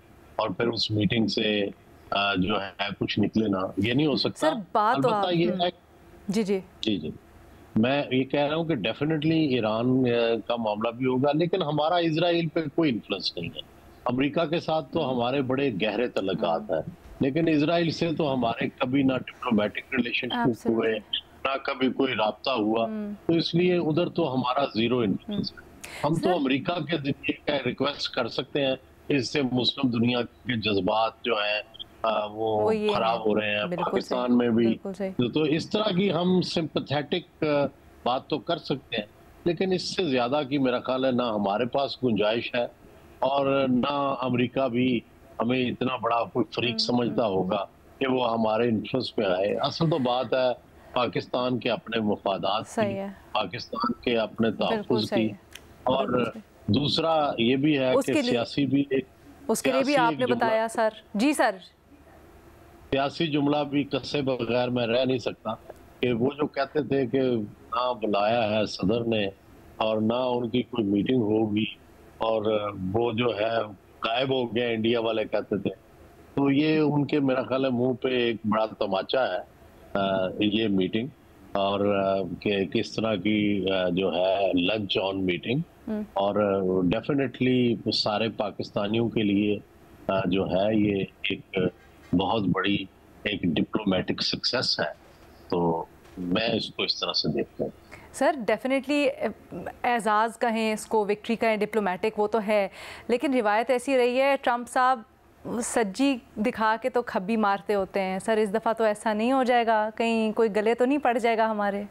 [SPEAKER 2] और फिर उस मीटिंग से जो है कुछ निकले ना, ये नहीं हो सकता।
[SPEAKER 1] सर बात तो आप
[SPEAKER 2] ये है
[SPEAKER 1] जी जी
[SPEAKER 2] जी जी मैं ये कह रहा हूँ कि डेफिनेटली ईरान का मामला भी होगा, लेकिन हमारा इजराइल पे कोई इन्फ्लुएंस नहीं है। अमेरिका के साथ तो हमारे बड़े गहरे तल्लुकात हैं, लेकिन इजराइल से तो हमारे कभी ना डिप्लोमेटिक रिलेशनशिप हुए, ना कभी कोई राब्ता हुआ, तो इसलिए उधर तो हमारा जीरो इन्फ्लुएंस है। हम तो अमेरिका के जरिए रिक्वेस्ट कर सकते हैं, इससे मुस्लिम दुनिया के जज्बात जो हैं वो खराब हो रहे हैं पाकिस्तान में भी। तो इस तरह की हम सिंपैथेटिक बात तो कर सकते हैं, लेकिन इससे ज्यादा की मेरा ख्याल है ना हमारे पास गुंजाइश है, और ना अमेरिका भी हमें इतना बड़ा कोई फरीक समझता होगा कि वो हमारे इंटरेस्ट में आए। असल तो बात है पाकिस्तान के अपने मफादात की, पाकिस्तान के अपने तहफ़्फ़ुज़ की, और दूसरा ये भी है कि सियासी भी
[SPEAKER 1] उसके लिए भी आपने बताया सर। जी सर,
[SPEAKER 2] सियासी जुमला भी कसे बगैर मैं रह नहीं सकता कि वो जो कहते थे कि ना बुलाया है सदर ने और ना उनकी कोई मीटिंग होगी, और वो जो है गायब हो गया, इंडिया वाले कहते थे। तो ये उनके मेरा ख्याल है मुंह पे एक बड़ा तमाचा है ये मीटिंग, और कि किस तरह की जो है लंच ऑन मीटिंग, और डेफिनेटली सारे पाकिस्तानियों के लिए जो है ये एक बहुत बड़ी एक डिप्लोमेटिक सक्सेस है। तो मैं इसको इस तरह से देखता हूँ।
[SPEAKER 1] सर डेफिनेटली एजाज़ कहें इसको, विक्ट्री कहें, डिप्लोमेटिक वो तो है, लेकिन रिवायत ऐसी रही है ट्रंप साहब सज्जी दिखा के तो खब्बी मारते होते हैं। सर इस दफ़ा तो ऐसा नहीं हो जाएगा? कहीं कोई गले तो नहीं पड़ जाएगा हमारे?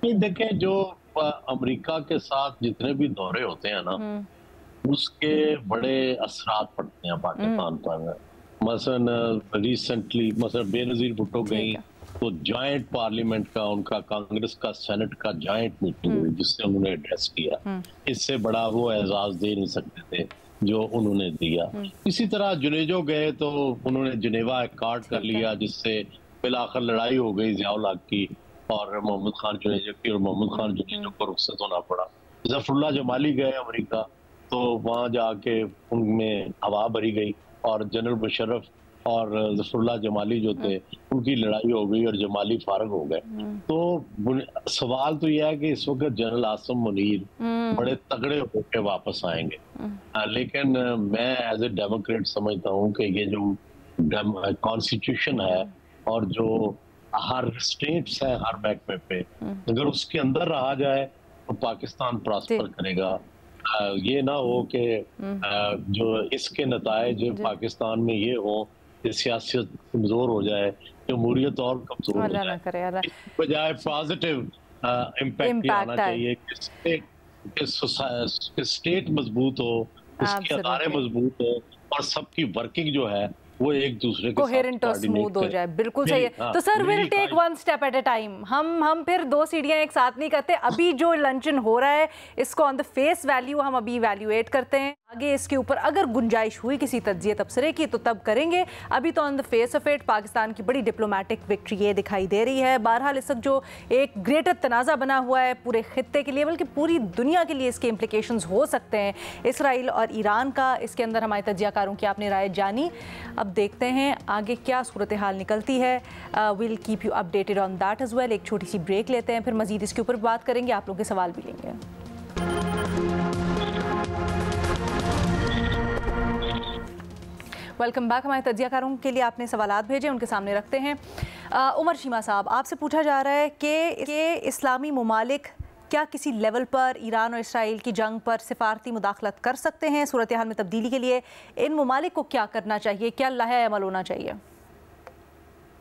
[SPEAKER 2] देखें, जो अमेरिका के साथ जितने भी दौरे होते हैं ना, उसके बड़े असरात पड़ते हैं पाकिस्तान पर। मसलन रिसेंटली बेनज़ीर भुट्टो गई तो जॉइंट पार्लियामेंट का, उनका कांग्रेस का सेनेट का जॉइंट मीटिंग हुई जिससे उन्होंने एड्रेस किया। इससे बड़ा वो एजाज दे नहीं सकते थे जो उन्होंने दिया। इसी तरह जुनेजो गए तो उन्होंने जिनेवा अकॉर्ड कर लिया, जिससे फिलहाल लड़ाई हो गई ज़ियाउल हक की और मोहम्मद खान जुनेजो की, और मोहम्मद खान जुनेजो को रुखसत होना पड़ा। ज़फरुल्लाह जमाली गए अमेरिका तो वहाँ जाके उनमें हवा भरी गई, और जनरल मुशर्रफ और ज़फरुल्लाह जमाली जो थे उनकी लड़ाई हो गई और जमाली फारग हो गए। तो सवाल तो यह है कि इस वक्त जनरल आसिम मुनीर बड़े तगड़े होकर वापस आएंगे, लेकिन मैं एज ए डेमोक्रेट समझता हूँ कि ये जो कॉन्स्टिट्यूशन है और जो हर स्टेट्स है हर महकमे पे, अगर उसके अंदर रहा जाए तो पाकिस्तान प्रॉस्पर करेगा। ये ना हो कि जो इसके नतायज पाकिस्तान में ये हो कि सियासत कमजोर हो जाए, जमहूरियत और कमजोर हो जाए। बजाय पॉजिटिव इम्पैक्ट आना चाहिए कि स्टेट मजबूत हो, उसके अदारे मजबूत हो, और सबकी वर्किंग जो है वो एक दूसरे के
[SPEAKER 1] कोहेरेंट और स्मूथ हो जाए। बिल्कुल सही है। तो sir will take one step at a time. हम फिर दो सीढ़ियां एक साथ नहीं करते। अभी जो लंचन हो रहा है इसको ऑन द फेस वैल्यू हम अभी इवैल्यूएट करते हैं। आगे इसके ऊपर अगर गुंजाइश हुई किसी तज्जिए तबसरे की तो तब करेंगे। अभी तो on the face of it Pakistan की बड़ी डिप्लोमेटिक विक्ट्री ये दिखाई दे रही है। बहरहाल इस वक्त जो एक ग्रेटर तनाज़ा बना हुआ है पूरे खित्ते के लिए बल्कि पूरी दुनिया के लिए इसके इम्प्लिकेशंस हो सकते हैं इसराइल और ईरान का। इसके अंदर हमारे तज्जियाकारों की आपने राय जानी। अब देखते हैं आगे क्या सूरत हाल निकलती है। Will keep you updated on that as well. एक छोटी सी ब्रेक लेते हैं, फिर मज़ीद इसके ऊपर बात करेंगे, आप लोगों के सवाल भी लेंगे। Welcome back. हमारे तज्जियाकारों के लिए आपने सवालात भेजे, उनके सामने रखते हैं। उमर शीमा साहब, आपसे पूछा जा रहा है कि इस्लामी ममालिक क्या किसी लेवल पर ईरान और इसराइल की जंग पर सिफारती मुदाखलत कर सकते हैं? सूरत हाल में तब्दीली के लिए इन ममालिक को क्या करना चाहिए, क्या लाहे अमल होना चाहिए?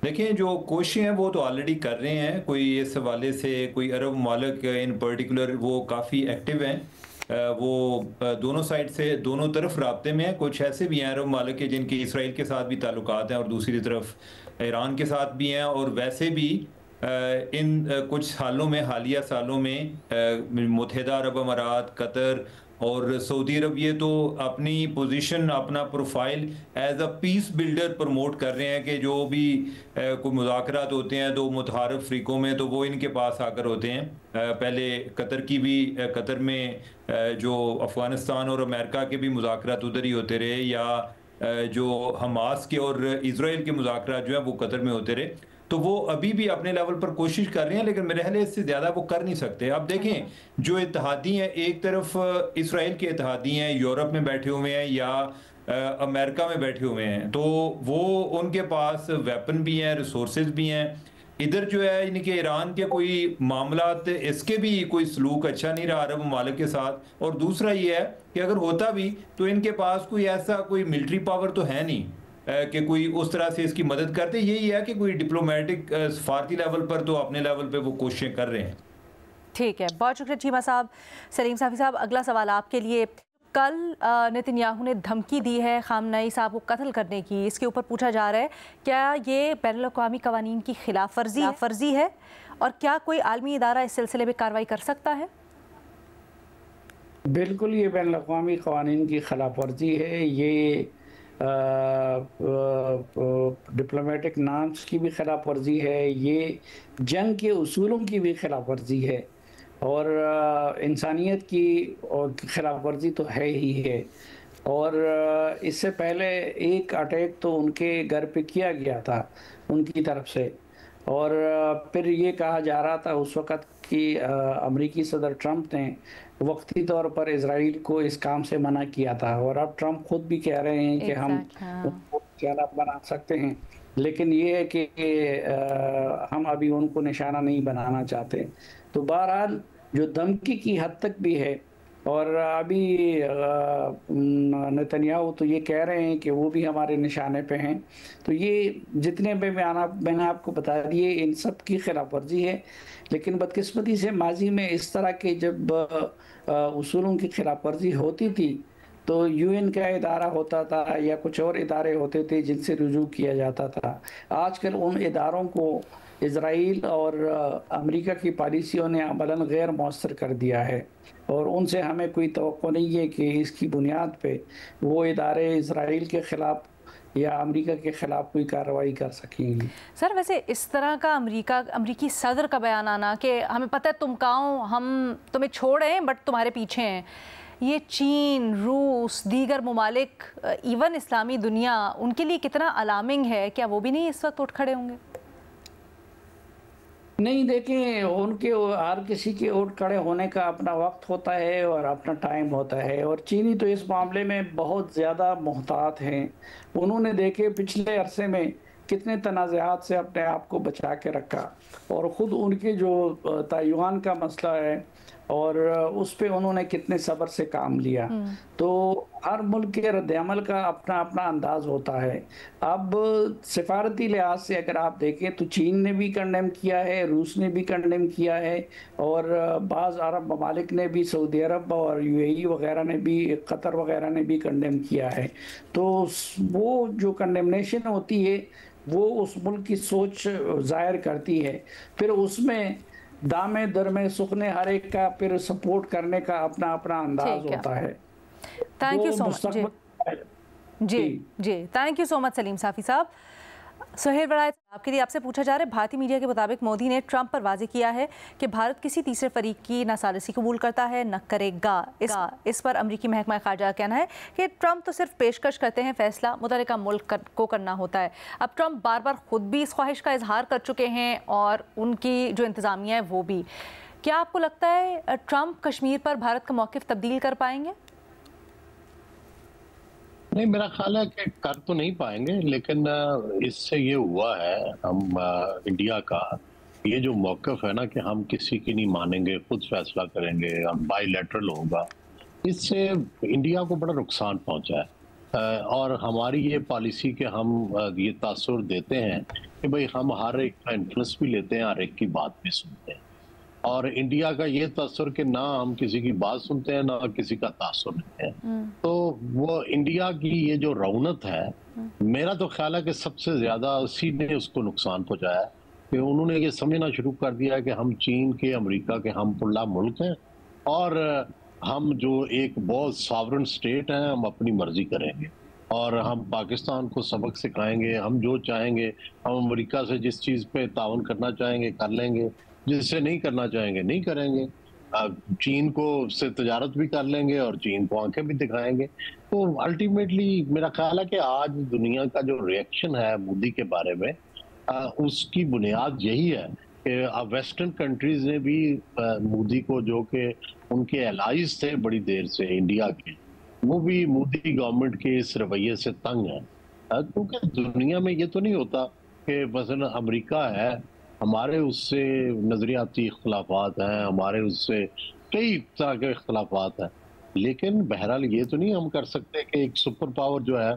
[SPEAKER 3] देखिए, जो कोशिशें हैं वो तो ऑलरेडी कर रहे हैं। कोई इस हवाले से कोई अरब ममालिक इन पर्टिकुलर वो काफ़ी एक्टिव हैं। वो दोनों साइड से दोनों तरफ राब्ते में हैं। कुछ ऐसे भी हैं अरब ममालिक के जिनके इसराइल के साथ भी ताल्लुकात हैं और दूसरी तरफ ईरान के साथ भी हैं। और वैसे भी इन कुछ सालों में, हालिया सालों में मुत्तहिदा अरब अमारात, कतर और सऊदी अरब ये तो अपनी पोजीशन, अपना profile as a peace builder promote कर रहे हैं कि जो भी कोई मुज़ाकरात होते हैं दो मुतहारफ फ़रीक़ों में तो वो इनके पास आकर होते हैं। पहले कतर की भी, कतर में जो अफ़गानिस्तान और अमेरिका के भी मुज़ाकरात उधर ही होते रहे, या जो हमास के और इजराइल के मुज़ाकरात जो है वो कतर में होते रहे। तो वो अभी भी अपने लेवल पर कोशिश कर रहे हैं, लेकिन मेरे ख्याल इससे ज़्यादा वो कर नहीं सकते। अब देखें, जो इत्तेहादी हैं, एक तरफ इसराइल के इत्तेहादी हैं, यूरोप में बैठे हुए हैं या अमेरिका में बैठे हुए हैं, तो वो उनके पास वेपन भी हैं, रिसोर्सेज भी हैं। इधर जो है इनके ईरान के कोई मामलात, इसके भी कोई सलूक अच्छा नहीं रहा अरब ममालिक के साथ। और दूसरा ये है कि अगर होता भी तो इनके पास कोई ऐसा कोई मिलिट्री पावर तो है नहीं कि कोई उस तरह से इसकी मदद करते। यही है कि कोई डिप्लोमेटिक सफारती लेवल पर तो अपने लेवल पे वो कोशिशें कर रहे हैं।
[SPEAKER 1] ठीक है, बहुत शुक्रिया चीमा साहब। सलीम साफी साहब, अगला सवाल आपके लिए। कल नेतन्याहू ने धमकी दी है खामनेई साहब को कत्ल करने की। इसके ऊपर पूछा जा रहा है क्या ये बैनुल-अक़वामी कवानीन की खिलाफ वर्जी है और क्या कोई आलमी इदारा इस सिलसिले में कार्रवाई कर सकता है?
[SPEAKER 5] बिल्कुल, ये बैनुल-अक़वामी कवानीन की खिलाफ वर्जी है। ये डिप्लोमेटिक नॉर्म्स की भी खिलाफ वर्जी है, ये जंग के उसूलों की भी खिलाफ वर्जी है और इंसानियत की और खिलाफ वर्जी तो है ही है। और इससे पहले एक अटैक तो उनके घर पे किया गया था उनकी तरफ से, और फिर ये कहा जा रहा था उस वक़्त कि अमेरिकी सदर ट्रंप ने वक्ती तौर पर इजराइल को इस काम से मना किया था। और अब ट्रंप खुद भी कह रहे हैं कि हम उनको निशाना बना सकते हैं, लेकिन ये है कि हम अभी उनको निशाना नहीं बनाना चाहते। तो बहरहाल जो धमकी की हद तक भी है, और अभी नेतन्याहू तो ये कह रहे हैं कि वो भी हमारे निशाने पे हैं। तो ये जितने भी मैंने आपको बता दिए, इन सब की खिलाफ वर्जी है। लेकिन बदकिस्मती से माजी में इस तरह के जब उसूलों की खिलाफ वर्जी होती थी तो यूएन का इदारा होता था या कुछ और इदारे होते थे जिनसे रुजू किया जाता था। आजकल उन इदारों को इजराइल और अमेरिका की पॉलिसियों ने अमलन गैर मौसर कर दिया है, और उनसे हमें कोई तवक्को नहीं है कि इसकी बुनियाद पे वो इदारे इजराइल के ख़िलाफ़ या अमेरिका के ख़िलाफ़ कोई कार्रवाई कर सकेंगी।
[SPEAKER 1] सर, वैसे इस तरह का अमेरिकी सदर का बयान आना कि हमें पता है तुम कहाँ, हम तुम्हें छोड़ रहे हैं बट तुम्हारे पीछे हैं, ये चीन, रूस, दीगर ममालिक, इवन इस्लामी दुनिया, उनके लिए कितना अलार्मिंग है? क्या वो भी नहीं इस वक्त उठ खड़े होंगे?
[SPEAKER 5] नहीं, देखें, उनके हर किसी के उठ खड़े होने का अपना वक्त होता है और अपना टाइम होता है, और चीनी तो इस मामले में बहुत ज़्यादा मुहतात हैं। उन्होंने देखे पिछले अरसे में कितने तनाज़ात से अपने आप को बचा के रखा, और ख़ुद उनके जो ताइवान का मसला है और उस पे उन्होंने कितने सब्र से काम लिया। तो हर मुल्क के रद्द-ए-अमल का अपना अपना अंदाज होता है। अब सिफारती लिहाज से अगर आप देखें तो चीन ने भी कंडेम किया है, रूस ने भी कंडेम किया है, और बाज़ अरब ममालिक ने भी, सऊदी अरब और यूएई वगैरह ने भी, कतर वगैरह ने भी कंडेम किया है। तो वो जो कंडेमनेशन होती है वो उस मुल्क की सोच ज़ाहिर करती है। फिर उसमें दामे दरमे सुखने हर एक का फिर सपोर्ट करने का अपना अपना अंदाज होता है।
[SPEAKER 1] Thank you so much. जी जी, thank you so much Saleem Safi Sahab. Suhail Waraich आपके लिए आपसे पूछा जा रहा है, भारतीय मीडिया के मुताबिक मोदी ने ट्रंप पर वाज़ेह किया है कि भारत किसी तीसरे फरीक की ना सालिसी कबूल करता है न करेगा। इस पर अमरीकी महकमा ख़ारजा का कहना है कि ट्रंप तो सिर्फ पेशकश करते हैं, फैसला मुतल्लिका मुल्क को करना होता है। अब ट्रंप बार बार खुद भी इस ख्वाहिश का इजहार कर चुके हैं और उनकी जो इंतज़ामिया है वो भी। क्या आपको लगता है ट्रंप कश्मीर पर भारत का मौक़िफ़ तब्दील कर पाएंगे?
[SPEAKER 2] नहीं, मेरा ख्याल है कि कर तो नहीं पाएंगे, लेकिन इससे ये हुआ है हम इंडिया का ये जो मौक़िफ़ है ना कि हम किसी की नहीं मानेंगे, खुद फैसला करेंगे, हम बायलैटरल होगा, इससे इंडिया को बड़ा नुकसान पहुंचा है। और हमारी ये पॉलिसी के हम ये तासुर देते हैं कि भाई हम हर एक का इन्फ्लुएंस भी लेते हैं, हर एक की बात भी सुनते हैं, और इंडिया का ये तासुर कि ना हम किसी की बात सुनते हैं ना किसी का तासुर लेते हैं। तो वो इंडिया की ये जो रौनक है, मेरा तो ख्याल है कि सबसे ज्यादा उसी ने उसको नुकसान पहुंचाया कि उन्होंने ये समझना शुरू कर दिया है कि हम चीन के, अमेरिका के हम पुल्ला मुल्क हैं और हम जो एक बहुत सॉवरेन स्टेट हैं, हम अपनी मर्जी करेंगे और हम पाकिस्तान को सबक सिखाएंगे, हम जो चाहेंगे, हम अमेरिका से जिस चीज़ पे ताउन करना चाहेंगे कर लेंगे, जिससे नहीं करना चाहेंगे नहीं करेंगे, चीन को से तजारत भी कर लेंगे और चीन को आंखें भी दिखाएंगे। तो अल्टीमेटली मेरा ख्याल है कि आज दुनिया का जो रिएक्शन है मोदी के बारे में, उसकी बुनियाद यही है कि वेस्टर्न कंट्रीज ने भी मोदी को, जो कि उनके एलाइज थे बड़ी देर से इंडिया के, वो भी मोदी गवर्नमेंट के इस रवैये से तंग है। क्योंकि दुनिया में ये तो नहीं होता कि मसलन अमेरिका है, हमारे उससे नजरियाती इख्तलाफात हैं, हमारे उससे कई तरह के इख्तलाफात हैं, लेकिन बहरहाल ये तो नहीं हम कर सकते कि एक सुपर पावर जो है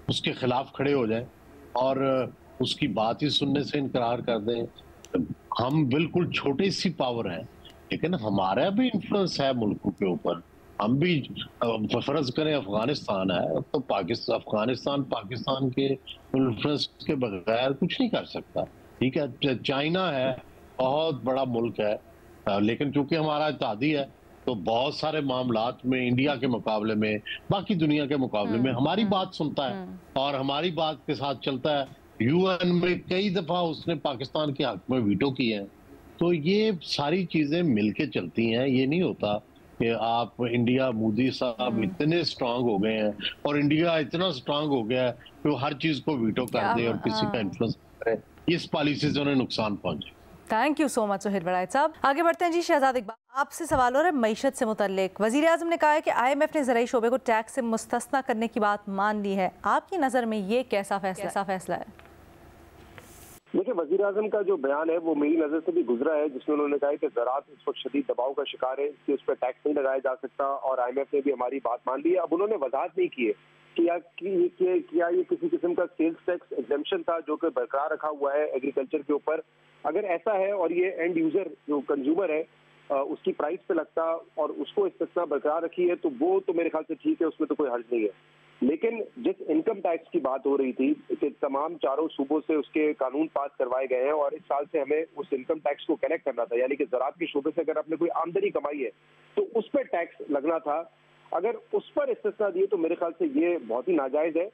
[SPEAKER 2] उसके खिलाफ खड़े हो जाए और उसकी बात ही सुनने से इनकार कर दें। हम बिल्कुल छोटी सी पावर हैं, लेकिन हमारा भी इन्फ्लुएंस है मुल्कों के ऊपर। हम भी फर्ज करें अफगानिस्तान है तो अफगानिस्तान पाकिस्तान के इन्फ्लुएंस के बगैर कुछ नहीं कर सकता। ठीक है, चाइना है, बहुत बड़ा मुल्क है, लेकिन चूंकि हमारा इत्तेहादी है तो बहुत सारे मामलात में इंडिया के मुकाबले में, बाकी दुनिया के मुकाबले में हमारी बात सुनता है और हमारी बात के साथ चलता है। यूएन में कई दफा उसने पाकिस्तान के हक में वीटो किए हैं। तो ये सारी चीजें मिलके चलती हैं। ये नहीं होता कि आप इंडिया, मोदी साहब इतने स्ट्रांग हो गए हैं और इंडिया इतना स्ट्रांग हो गया है कि वो हर चीज को वीटो कर दे और किसी का इन्फ्लुएंस करे। इस पॉलिसी से उन्हें नुकसान पहुंचे।
[SPEAKER 1] Thank you so much Suhel Waraich साहब। आगे बढ़ते हैं जी। शहजाद इकबाल, आपसे सवाल हो रहा है मईशत से मुतल्लिक। वज़ीर आज़म ने कहा है कि IMF ने ज़राई शोबे को टैक्स से मुस्तस्ना करने की बात मान ली है। आपकी नज़र में ये कैसा फैसला है?
[SPEAKER 4] देखिए, वज़ीर आज़म का जो बयान है वो मेरी नज़र से भी गुजरा है, जिसमें उन्होंने कहा है कि ज़राअत इस वक्त शदीद दबाव का शिकार है, कि उस पर टैक्स नहीं लगाया जा सकता और IMF ने भी हमारी बात मान ली है। अब उन्होंने वजाहत नहीं की है कि क्या ये किसी किस्म का सेल्स टैक्स एग्जेम्पशन था जो कि बरकरार रखा हुआ है एग्रीकल्चर के ऊपर। अगर ऐसा है और ये एंड यूजर जो कंज्यूमर है उसकी प्राइस पे लगता और उसको इस्तिस्ना बरकरार रखी है तो वो तो मेरे ख्याल से ठीक है, उसमें तो कोई हर्ज नहीं है। लेकिन जिस इनकम टैक्स की बात हो रही थी कि तमाम चारों सूबों से उसके कानून पास करवाए गए हैं और इस साल से हमें उस इनकम टैक्स को कनेक्ट करना था, यानी कि ज़राअत के शोबे से अगर आपने कोई आमदनी कमाई है तो उस पर टैक्स लगना था। अगर उस पर इस्तिस्ना दिए तो मेरे ख्याल से ये बहुत ही नाजायज है।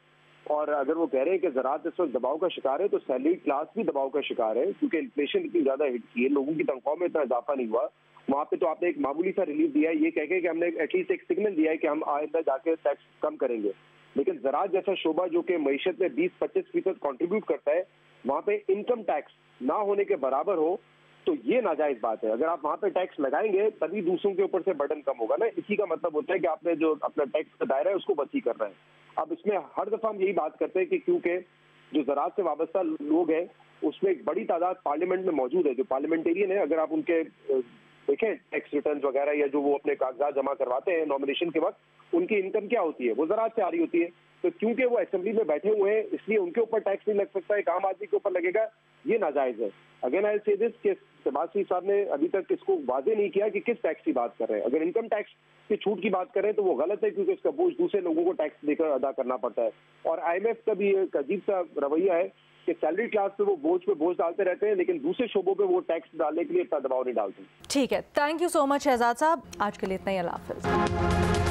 [SPEAKER 4] और अगर वो कह रहे हैं कि ज़राअत इस वक्त दबाव का शिकार है तो सैलरी क्लास भी दबाव का शिकार है, क्योंकि इन्फ्लेशन इतनी ज्यादा हिट की है, लोगों की तनख्वाह में इतना इजाफा नहीं हुआ। वहाँ पे तो आपने एक मामूली सा रिलीफ दिया है, ये कह के कि हमने एटलीस्ट एक सिग्नल दिया है कि हम आइंदा जाके टैक्स कम करेंगे। लेकिन ज़राअत जैसा शोबा जो कि मईशत में 20-25% कॉन्ट्रीब्यूट करता है, वहाँ पे इनकम टैक्स ना होने के बराबर हो तो ये नाजायज बात है। अगर आप वहाँ पे टैक्स लगाएंगे तभी दूसरों के ऊपर से बर्डन कम होगा ना। इसी का मतलब होता है कि आपने जो अपना टैक्स का दायरा है उसको वसी करना है। अब इसमें हर दफा हम यही बात करते हैं कि क्योंकि जो ज़राअत से वाबस्ता लोग हैं उसमें एक बड़ी तादाद पार्लियामेंट में मौजूद है, जो पार्लियामेंटेरियन है। अगर आप उनके देखें टैक्स रिटर्न वगैरह या जो वो अपने कागजात जमा करवाते हैं नॉमिनेशन के वक्त, उनकी इनकम क्या होती है, वो ज़राअत से आ रही होती है। तो क्योंकि वो असेंबली में बैठे हुए हैं इसलिए उनके ऊपर टैक्स नहीं लग सकता, एक आम आदमी के ऊपर लगेगा, ये नाजायज है। अगेन आई से दिस कि शहबाज शरीफ साहब ने अभी तक इसको वाजे नहीं किया कि किस टैक्स की बात कर रहे हैं। अगर इनकम टैक्स की छूट की बात करें तो वो गलत है, क्योंकि इसका बोझ दूसरे लोगों को टैक्स देकर अदा करना पड़ता है। और IMF का भी एक अजीब सा रवैया है कि सैलरी क्लास पे वो बोझ डालते रहते हैं, लेकिन दूसरे शोबों पे वो टैक्स डालने के लिए इतना दबाव नहीं डालते।
[SPEAKER 1] ठीक है, thank you so much Shahzad साहब। आज के लिए इतना ही, अल्लाह हाफ़िज़।